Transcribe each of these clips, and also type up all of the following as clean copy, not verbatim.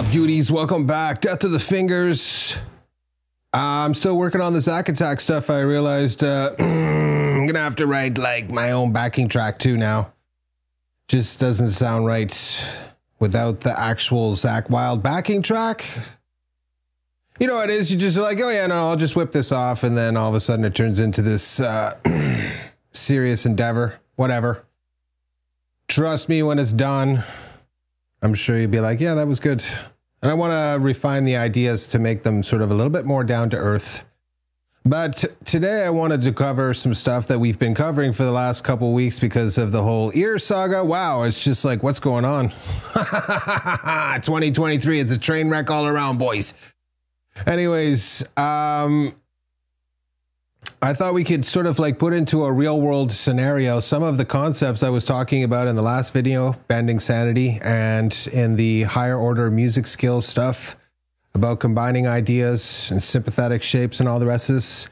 beauties? Welcome back. Death to the Fingers. I'm still working on the Zack Attack stuff. I realized I'm gonna have to write like my own backing track too now. Just doesn't sound right without the actual Zakk Wylde backing track. You know what it is? You just like, oh yeah, no, I'll just whip this off, and then all of a sudden it turns into this serious endeavor. Whatever. Trust me, when it's done, I'm sure you'll be like, yeah, that was good. And I want to refine the ideas to make them sort of a little bit more down to earth. But today I wanted to cover some stuff that we've been covering for the last couple weeks because of the whole ear saga. Wow, it's just like, what's going on? 2023, it's a train wreck all around, boys. Anyways, I thought we could sort of like put into a real world scenario some of the concepts I was talking about in the last video, Bending Sanity, and in the higher order music skills stuff about combining ideas and sympathetic shapes and all the rest of this,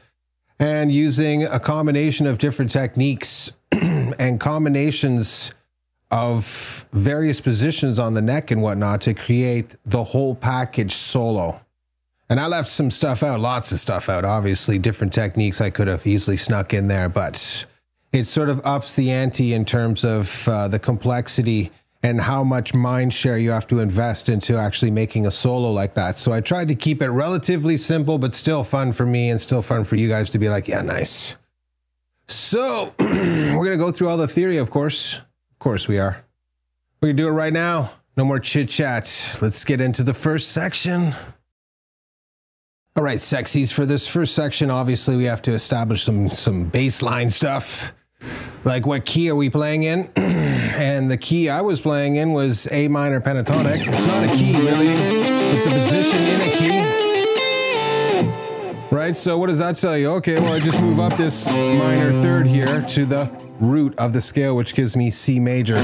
and using a combination of different techniques and combinations of various positions on the neck and whatnot to create the whole package solo. And I left some stuff out, lots of stuff out, obviously, different techniques I could have easily snuck in there, but it sort of ups the ante in terms of the complexity and how much mind share you have to invest into actually making a solo like that. So I tried to keep it relatively simple, but still fun for me and still fun for you guys to be like, yeah, nice. So we're going to go through all the theory, of course. Of course we are. We're going to do it right now. No more chit chat. Let's get into the first section. All right, sexies, for this first section, obviously we have to establish some baseline stuff. Like, what key are we playing in? And the key I was playing in was A minor pentatonic. It's not a key, really. It's a position in a key. Right, so what does that tell you? Okay, well, I just move up this minor third here to the root of the scale, which gives me C major.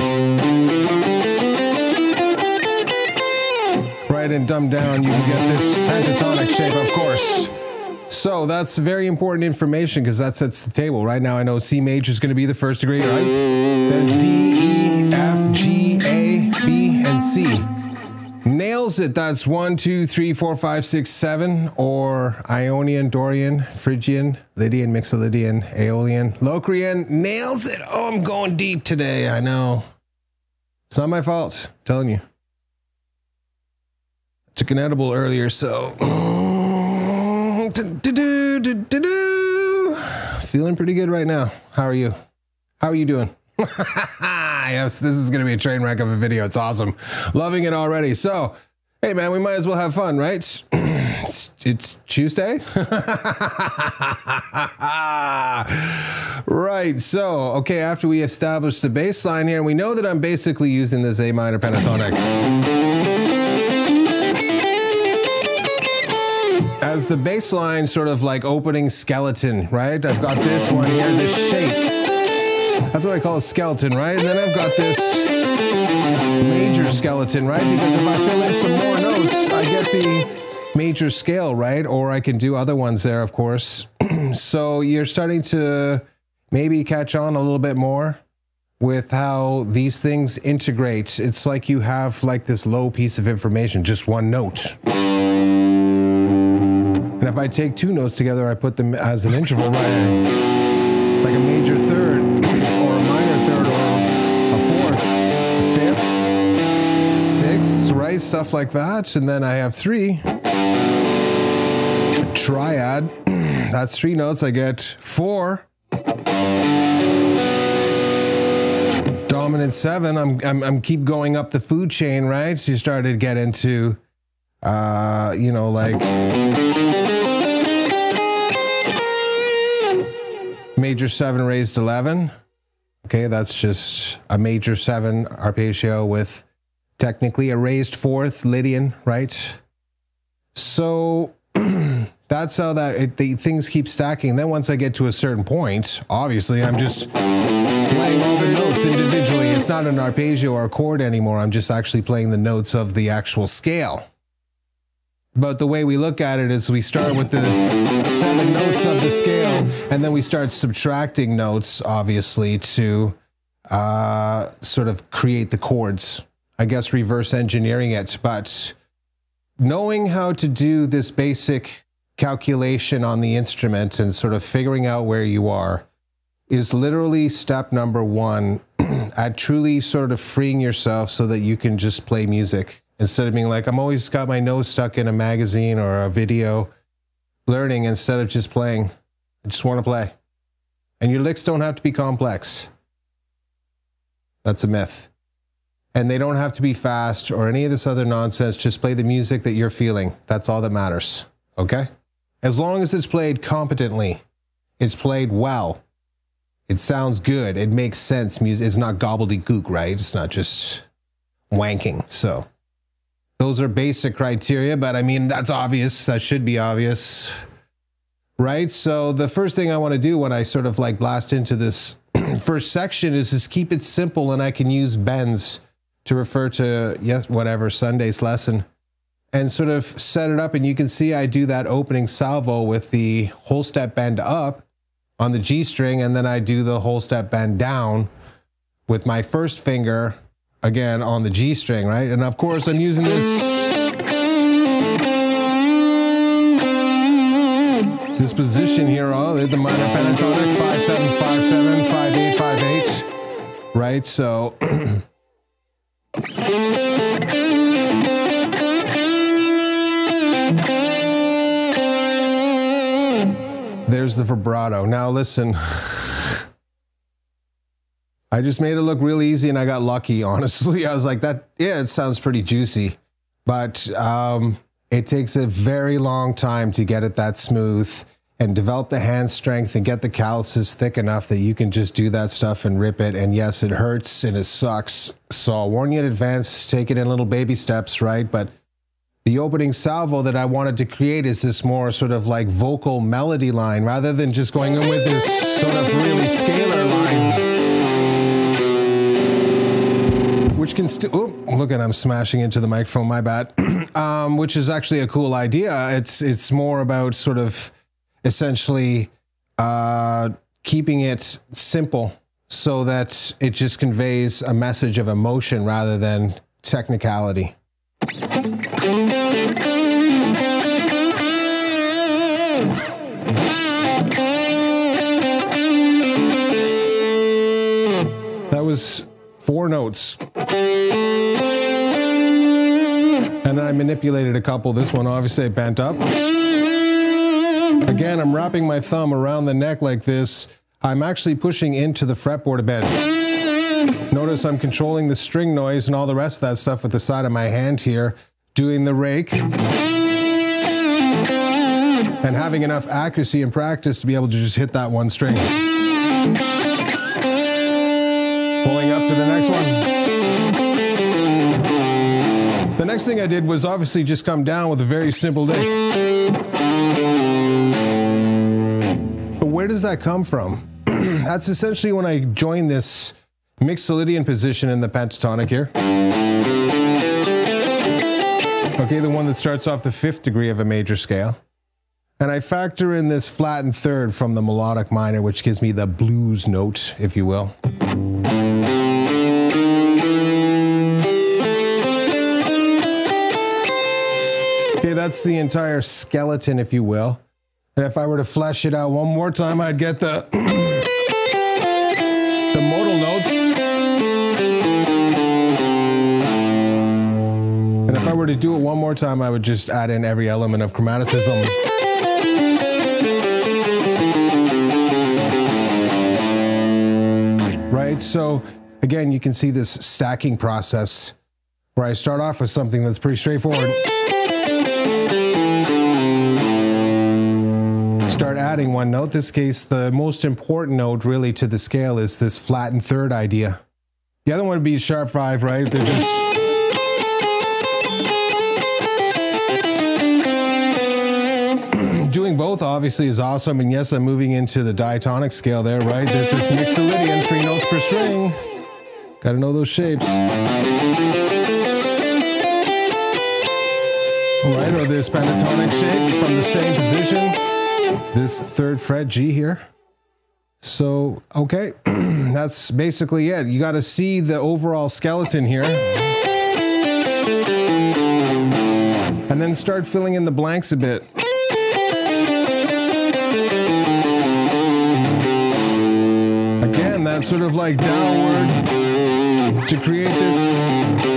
Right, and dumb down, you can get this pentatonic shape, of course. So that's very important information because that sets the table. Right now I know C major is going to be the first degree, right? There's D, E, F, G, A, B, and C. Nails it. That's 1, 2, 3, 4, 5, 6, 7, or Ionian, Dorian, Phrygian, Lydian, Mixolydian, Aeolian, Locrian. Nails it. Oh, I'm going deep today. I know. It's not my fault. I'm telling you. Took an edible earlier, so feeling pretty good right now. How are you? How are you doing? Yes, this is gonna be a train wreck of a video. It's awesome. Loving it already. So, hey man, we might as well have fun, right? It's Tuesday. Right, so, okay, after we establish the bass line here, we know that I'm basically using this A minor pentatonic as the bass line, sort of like opening skeleton, right? I've got this one here, this shape. That's what I call a skeleton, right? And then I've got this major skeleton, right? Because if I fill in some more notes, I get the major scale, right? Or I can do other ones there, of course. So you're starting to maybe catch on a little bit more with how these things integrate. It's like you have like this low piece of information, just one note. And if I take two notes together, I put them as an interval, right? Like a major third, or a minor third, or a fourth, a fifth, sixth, right? Stuff like that. And then I have three. A triad, that's three notes. I get four. Dominant seven. I'm keep going up the food chain, right? So you started to get into, you know, like major 7 raised 11. Okay, that's just a major 7 arpeggio with technically a raised 4th Lydian, right? So that's how that the things keep stacking. Then once I get to a certain point, obviously I'm just playing all the notes individually. It's not an arpeggio or a chord anymore. I'm just actually playing the notes of the actual scale. But the way we look at it is we start with the 7 notes of the scale, and then we start subtracting notes, obviously, to sort of create the chords. I guess reverse engineering it, but knowing how to do this basic calculation on the instrument and sort of figuring out where you are is literally step number one at truly sort of freeing yourself so that you can just play music instead of being like, I'm always got my nose stuck in a magazine or a video, learning instead of just playing. I just want to play. And your licks don't have to be complex. That's a myth. And they don't have to be fast or any of this other nonsense. Just play the music that you're feeling. That's all that matters. Okay? As long as it's played competently, it's played well, it sounds good, it makes sense. Music is not gobbledygook, right? It's not just wanking. So those are basic criteria, but I mean, that's obvious. That should be obvious, right? So the first thing I want to do when I sort of like blast into this first section is just keep it simple, and I can use bends to refer to, yes, whatever, Sunday's lesson, and sort of set it up. And you can see I do that opening salvo with the whole step bend up on the G string, and then I do the whole step bend down with my first finger, again, on the G string, right? And of course, I'm using this position here on the minor pentatonic, 5-7-5-7, 5-8-5-8, right? So there's the vibrato. Now listen, I just made it look real easy and I got lucky, honestly. I was like, that, yeah, it sounds pretty juicy, but it takes a very long time to get it that smooth and develop the hand strength and get the calluses thick enough that you can just do that stuff and rip it. And yes, it hurts and it sucks. So I'll warn you in advance, take it in little baby steps, right? But the opening salvo that I wanted to create is this more sort of like vocal melody line rather than just going in with this sort of really scalar line, which can still, oh, look at, I'm smashing into the microphone, my bad, which is actually a cool idea. It's more about sort of essentially keeping it simple so that it just conveys a message of emotion rather than technicality. That was 4 notes. And then I manipulated a couple. This one obviously I bent up. Again, I'm wrapping my thumb around the neck like this. I'm actually pushing into the fretboard a bit. Notice I'm controlling the string noise and all the rest of that stuff with the side of my hand here, doing the rake, and having enough accuracy and practice to be able to just hit that one string. Pulling up to the next one. The next thing I did was obviously just come down with a very simple lick. But where does that come from? That's essentially when I joined this Mixolydian position in the pentatonic here. Okay, the one that starts off the 5th degree of a major scale. And I factor in this flattened third from the melodic minor, which gives me the blues note, if you will. Okay, that's the entire skeleton, if you will. And if I were to flesh it out one more time, I'd get the the modal notes. And if I were to do it one more time, I would just add in every element of chromaticism. Right? So again, you can see this stacking process where I start off with something that's pretty straightforward. Start adding one note. This case, the most important note really to the scale is this flattened third idea. The other one would be sharp 5, right? They're just... Doing both obviously is awesome, and yes, I'm moving into the diatonic scale there, right? This is Mixolydian, 3 notes per string. Gotta know those shapes. All right, or this pentatonic shape from the same position. This 3rd fret G here. So, okay, that's basically it. You gotta see the overall skeleton here. and then start filling in the blanks a bit. Again, that sort of like downward to create this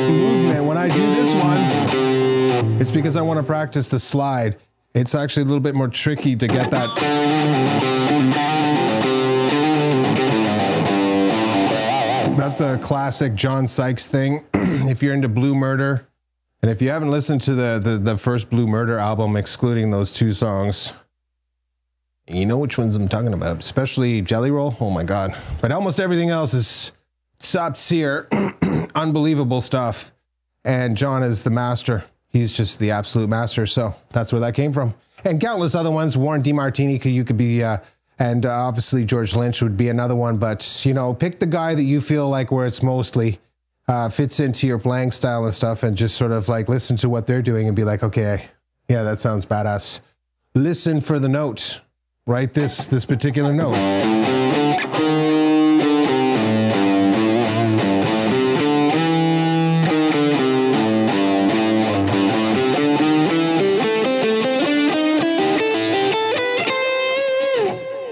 movement. When I do this one, it's because I want to practice the slide. It's actually a little bit more tricky to get that. That's a classic John Sykes thing. If you're into Blue Murder, and if you haven't listened to the first Blue Murder album, excluding those two songs, you know which ones I'm talking about, especially Jelly Roll. Oh my God. But almost everything else is top tier, unbelievable stuff. And John is the master. He's just the absolute master. So that's where that came from. And countless other ones. Warren DeMartini, you could be, and obviously George Lynch would be another one. But, you know, pick the guy that you feel like where it's mostly fits into your playing style and stuff, and just sort of like listen to what they're doing and be like, okay, yeah, that sounds badass. Listen for the note. Write this particular note.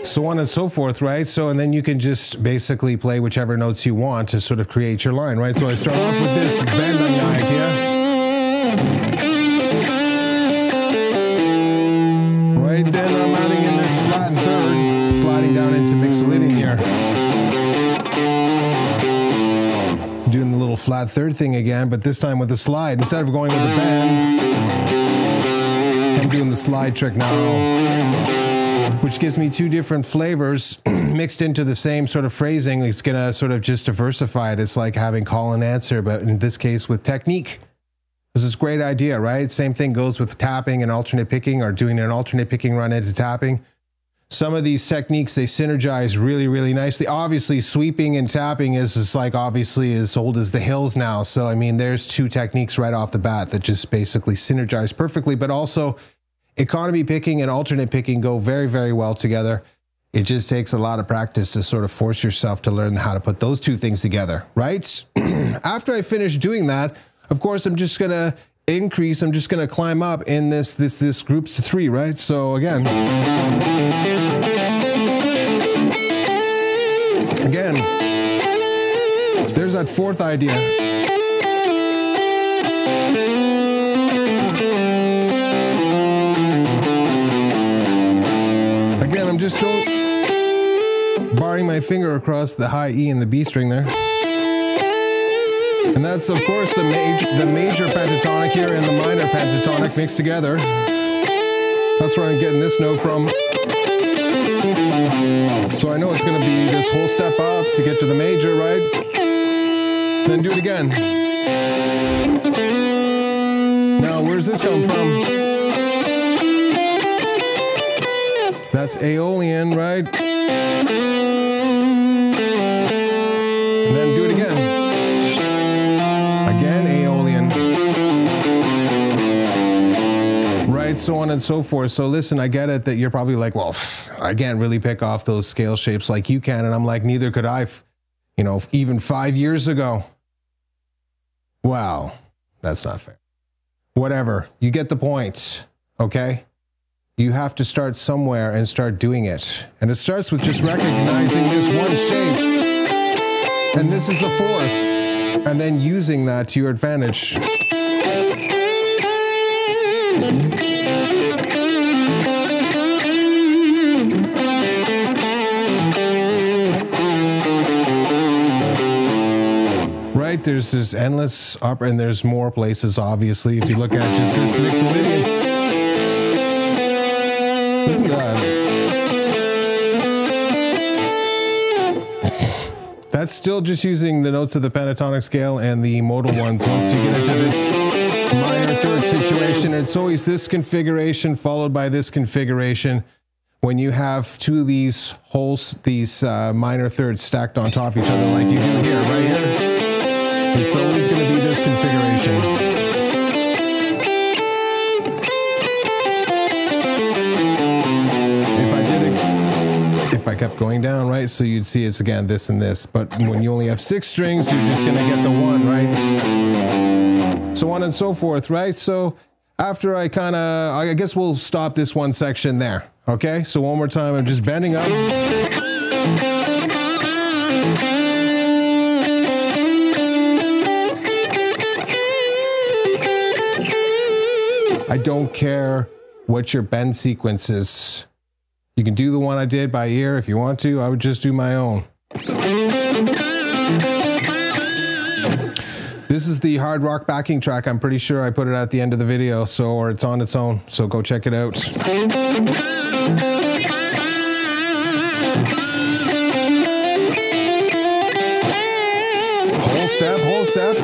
So on and so forth, right? So, and then you can just basically play whichever notes you want to sort of create your line, right? So I start off with this bending idea. Right, then I'm adding in this flat and third, sliding down into mixolydian here. Doing the little flat third thing again, but this time with the slide. Instead of going with the bend, I'm doing the slide trick now, which gives me two different flavors mixed into the same sort of phrasing. It's gonna sort of just diversify it. It's like having call and answer, but in this case with technique. This is a great idea, right? Same thing goes with tapping and alternate picking, or doing an alternate picking run into tapping. Some of these techniques, they synergize really, really nicely. Obviously, sweeping and tapping is just like obviously as old as the hills now. So, I mean, there's two techniques right off the bat that just basically synergize perfectly, but also economy picking and alternate picking go very, very well together. It just takes a lot of practice to sort of force yourself to learn how to put those two things together, right? After I finish doing that, of course, I'm just gonna increase, I'm just gonna climb up in this groups of three, right? So again, there's that fourth idea. Again, I'm just barring my finger across the high E and the B string there. And that's, of course, the major pentatonic here and the minor pentatonic mixed together. That's where I'm getting this note from. So I know it's going to be this whole step up to get to the major, right? Then do it again. Now, where's this come from? That's Aeolian, right? And then do it again. Again, Aeolian. Right, so on and so forth. So listen, I get it that you're probably like, well, I can't really pick off those scale shapes like you can. And I'm like, neither could I, you know, even 5 years ago. Wow, that's not fair. Whatever, you get the point, okay? You have to start somewhere and start doing it. And it starts with just recognizing this one shape. And this is a fourth. And then using that to your advantage. Right, there's this endless opera, and there's more places, obviously, if you look at just this mixolydian. Listen to that. That's still just using the notes of the pentatonic scale and the modal ones. Once you get into this minor third situation, it's always this configuration followed by this configuration. When you have two of these minor thirds stacked on top of each other like you do here, right here, it's always going to be this configuration. If I kept going down, right, so you'd see it's again this and this, but when you only have 6 strings, you're just gonna get the one, right? So on and so forth, right? So after I guess we'll stop this one section there. Okay, so one more time, I'm just bending up. I don't care what your bend sequence is. You can do the one I did by ear if you want to. I would just do my own. This is the hard rock backing track. I'm pretty sure I put it at the end of the video, or it's on its own. So go check it out. Whole step.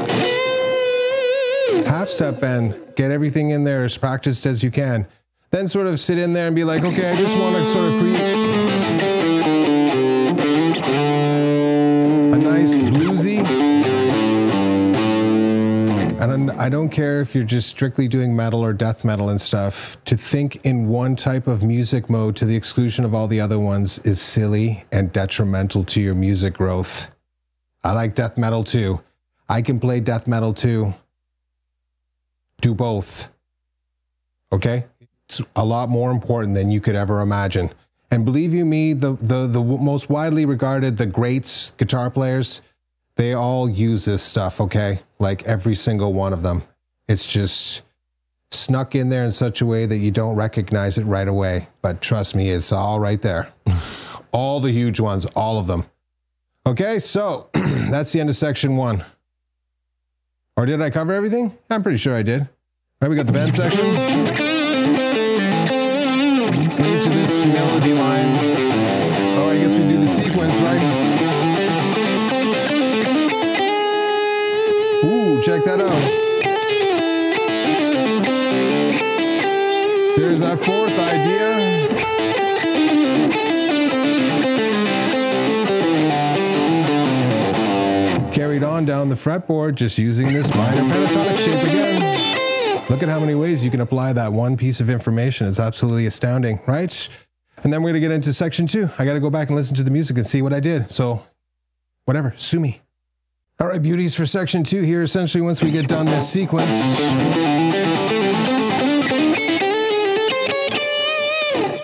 Half step bend. Get everything in there as practiced as you can. Then sort of sit in there and be like, okay, I just want to sort of create a nice bluesy. And I don't care if you're just strictly doing metal or death metal and stuff. To think in one type of music mode to the exclusion of all the other ones is silly and detrimental to your music growth. I like death metal too. I can play death metal too. Do both. Okay? It's a lot more important than you could ever imagine. And believe you me, the most widely regarded, the greats, guitar players, they all use this stuff, okay? Like every single one of them. It's just snuck in there in such a way that you don't recognize it right away. But trust me, it's all right there. All the huge ones, all of them. Okay, so that's the end of section 1. Or did I cover everything? I'm pretty sure I did. Right, we got the bend section. Into this melody line. Oh, I guess we do the sequence, right? Ooh, check that out. There's that fourth idea. Carried on down the fretboard, just using this minor pentatonic shape again. Look at how many ways you can apply that one piece of information. It's absolutely astounding, right? And then we're going to get into section 2. I got to go back and listen to the music and see what I did. So, whatever, sue me. All right, beauties, for section 2 here, essentially once we get done this sequence,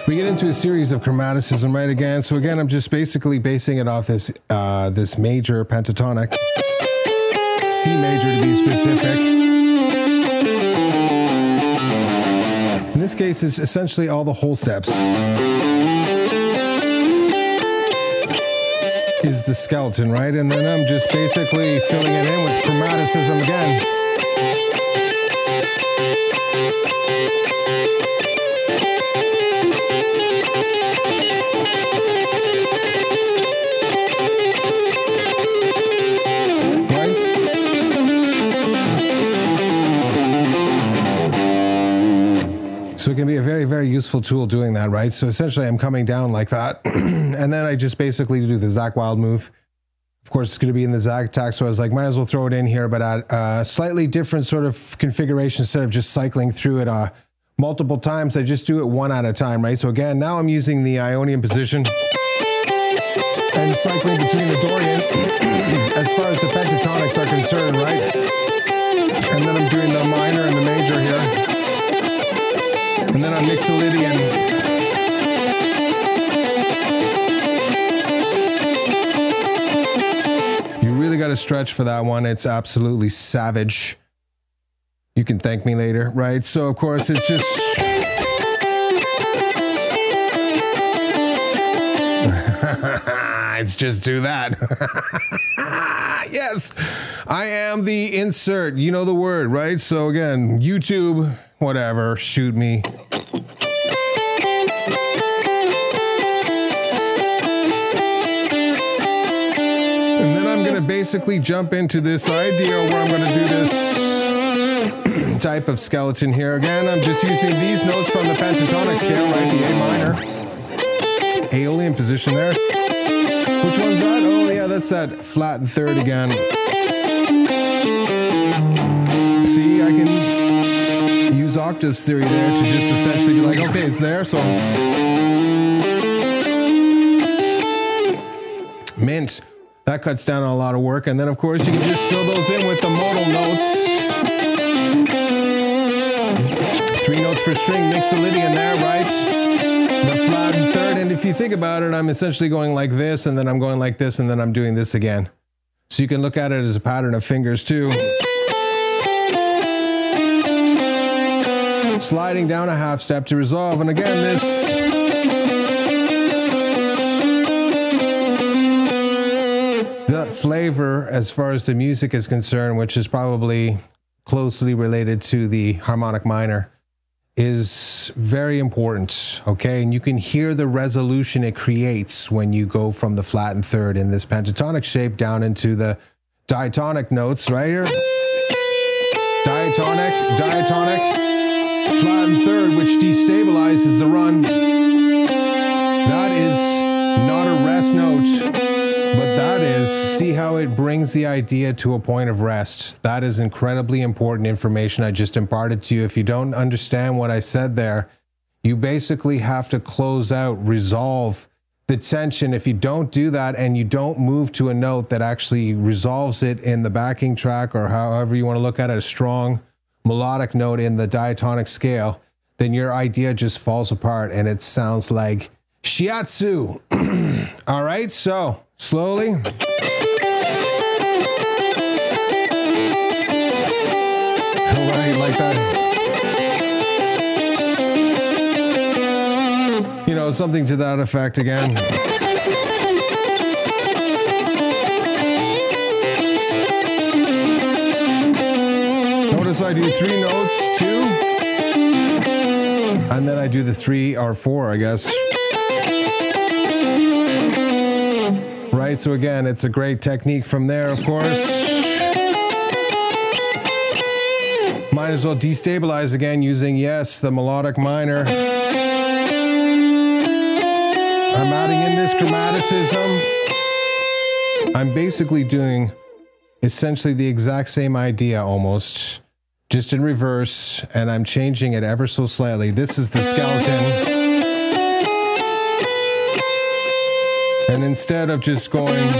we get into a series of chromaticism, right, again. So again, I'm just basically basing it off this, this major pentatonic, C major to be specific. In this case, it's essentially all the whole steps. Is the skeleton, right? And then I'm just basically filling it in with chromaticism again. So it can be a very, very useful tool doing that, right? So essentially I'm coming down like that. And then I just basically do the Zach Wild move. Of course, it's going to be in the Zach attack. So I was like, might as well throw it in here, but at a slightly different sort of configuration. Instead of just cycling through it multiple times, I just do it one at a time, right? So again, now I'm using the Ionian position and cycling between the Dorian as far as the pentatonics are concerned, right? And then I'm doing the minor and the major here. And then on Mixolydian. You really got to stretch for that one. It's absolutely savage. You can thank me later, right? So, of course, it's just... It's just do that. Yes, I am the insert. You know the word, right? So, again, YouTube, whatever, shoot me. Basically jump into this idea where I'm going to do this type of skeleton here. Again, I'm just using these notes from the pentatonic scale, right? The A minor. Aeolian position there. Which one's that? Oh yeah, that's that flat and third again. See, I can use octaves theory there to just essentially be like, okay, it's there, so. Mint. That cuts down on a lot of work. And then, of course, you can just fill those in with the modal notes. for string mixolydian there, right? The flat and third. And if you think about it, I'm essentially going like this, and then I'm going like this, and then I'm doing this again. So you can look at it as a pattern of fingers too. Sliding down a half step to resolve. And again, this that flavor as far as the music is concerned, which is probably closely related to the harmonic minor, is very important, okay? And you can hear the resolution it creates when you go from the flat and third in this pentatonic shape down into the diatonic notes right here. Diatonic, diatonic, flat and third, which destabilizes the run. That is not a rest note, but that is, see how it brings the idea to a point of rest. That is incredibly important information I just imparted to you. If you don't understand what I said there, you basically have to close out, resolve the tension. If you don't do that and you don't move to a note that actually resolves it in the backing track, or however you want to look at it, a strong melodic note in the diatonic scale, then your idea just falls apart and it sounds like shiatsu. All right, so slowly. All right, like that. You know, something to that effect again. Notice I do 3 notes, 2, and then I do the 3 or 4, I guess. Right, so again, it's a great technique from there, of course. Might as well destabilize again using, yes, the melodic minor. I'm adding in this chromaticism. I'm basically doing essentially the exact same idea almost, just in reverse, and I'm changing it ever so slightly. This is the skeleton. And instead of just going,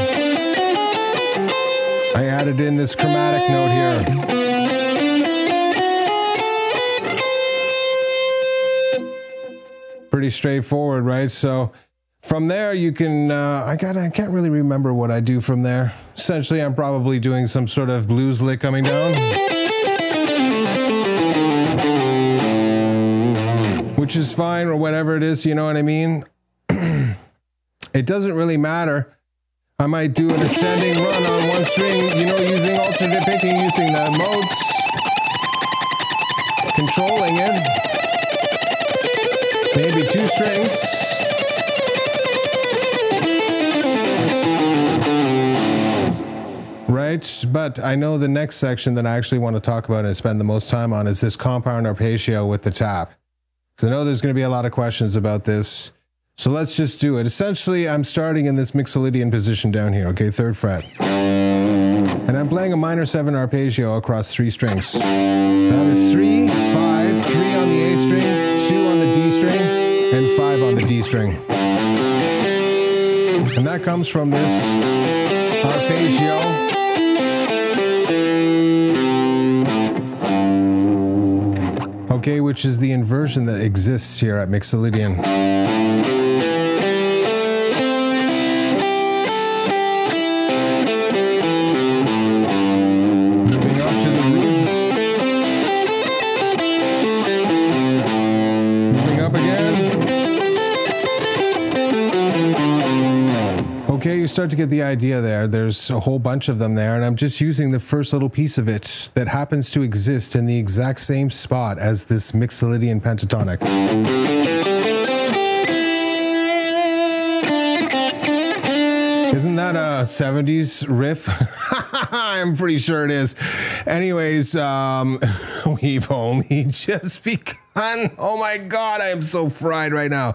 I added in this chromatic note here. Pretty straightforward, right? So from there you can, I can't really remember what I do from there. Essentially, I'm probably doing some sort of blues lick coming down, which is fine, or whatever it is, you know what I mean? It doesn't really matter. I might do an ascending run on one string, you know, using alternate picking, using the modes, controlling it. Maybe 2 strings. Right, but I know the next section that I actually want to talk about and spend the most time on is this compound arpeggio with the tap. Because I know there's going to be a lot of questions about this. So let's just do it. Essentially, I'm starting in this mixolydian position down here, okay, 3rd fret. And I'm playing a minor 7 arpeggio across 3 strings. That is 3, 5, 3 on the A string, 2 on the D string, and 5 on the D string. And that comes from this arpeggio. Okay, which is the inversion that exists here at mixolydian. Moving up to the root. Moving up again. Okay, you start to get the idea there. There's a whole bunch of them there, and I'm just using the first little piece of it that happens to exist in the exact same spot as this mixolydian pentatonic. Isn't that a 70s riff? I'm pretty sure it is. Anyways, we've only just begun. Oh my God, I am so fried right now.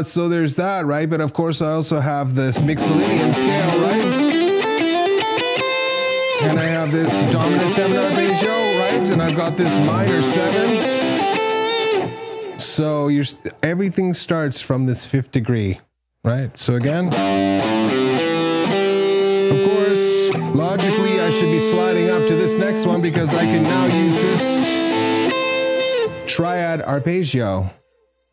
So there's that, right? But of course, I also have this mixolydian scale, right? And I have this dominant 7 arpeggio, right? And I've got this minor 7. So everything starts from this 5th degree, right? So again, of course, logically, I should be sliding up to this next one because I can now use this triad arpeggio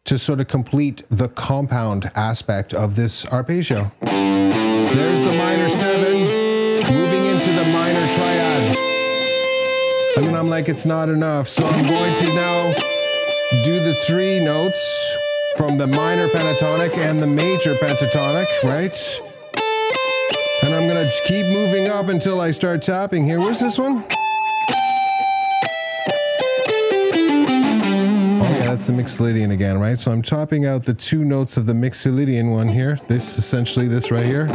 to sort of complete the compound aspect of this arpeggio. There's the minor 7 moving into the minor triad. And then I'm like, it's not enough. So I'm going to now do the 3 notes from the minor pentatonic and the major pentatonic, right? And I'm gonna keep moving up until I start tapping here. Where's this one? Oh yeah, that's the Mixolydian again, right? So I'm topping out the 2 notes of the Mixolydian one here. This, essentially this right here.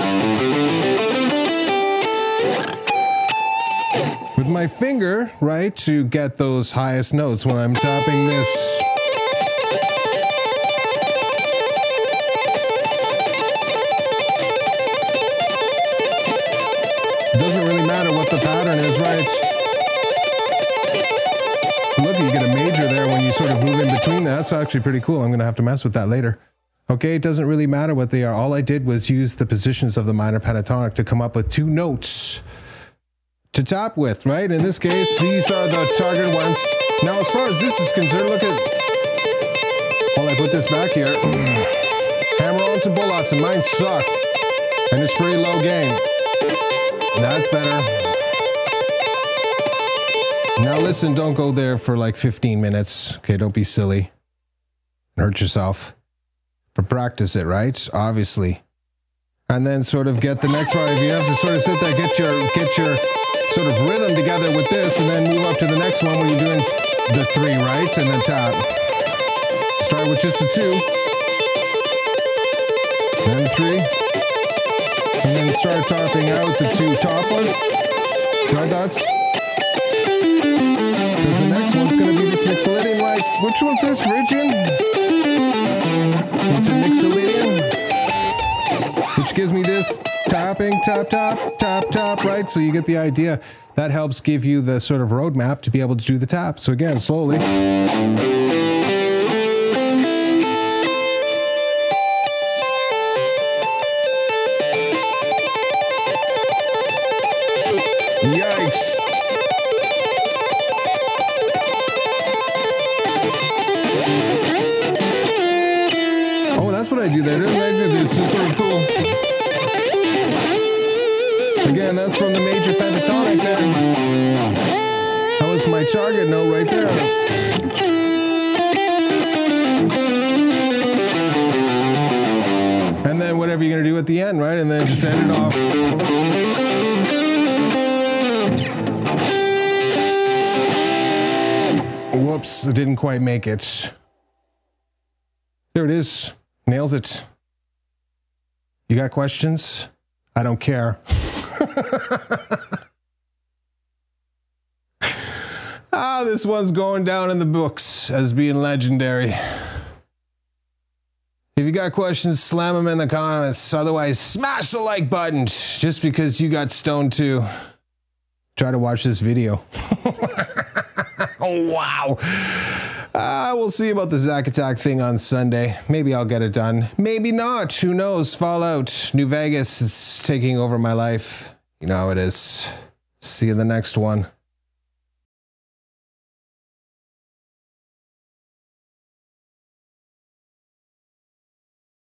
With my finger, right, to get those highest notes when I'm tapping this. It doesn't really matter what the pattern is, right? Look, you get a major there when you sort of move in between that. That's actually pretty cool. I'm going to have to mess with that later. Okay, it doesn't really matter what they are. All I did was use the positions of the minor pentatonic to come up with 2 notes to tap with, right? In this case, these are the target ones. Now, as far as this is concerned, look at, while I put this back here, hammer-ons and bullocks, and mine suck. And it's pretty low gain. That's better. Now listen, don't go there for like 15 minutes. Okay, don't be silly. Hurt yourself. But practice it, right? Obviously. And then sort of get the next part. If you have to sort of sit there, get your sort of rhythm together with this, and then move up to the next one where you're doing the 3, right? And then tap. Start with just the 2. Then 3. And then start topping out the 2 top ones. Right, that's... Because the next one's going to be this Mixolydian, right? Which one's this? Phrygian? Into Mixolydian. Which gives me this tapping, tap, tap, tap, tap, right? So you get the idea. That helps give you the sort of roadmap to be able to do the tap. So again, slowly. Yikes. Oh, that's what I do there. Didn't I do this? This is sort of cool. Again, that's from the major pentatonic there. That was my target note right there. And then whatever you're going to do at the end, right? And then just end it off. Whoops, I didn't quite make it. There it is. Nails it. You got questions? I don't care. This one's going down in the books as being legendary. If you got questions, slam them in the comments. Otherwise, smash the like button just because you got stoned too. Try to watch this video. Oh, wow. We'll see about the Zack Attack thing on Sunday. Maybe I'll get it done. Maybe not. Who knows? Fallout. New Vegas is taking over my life. You know how it is. See you in the next one.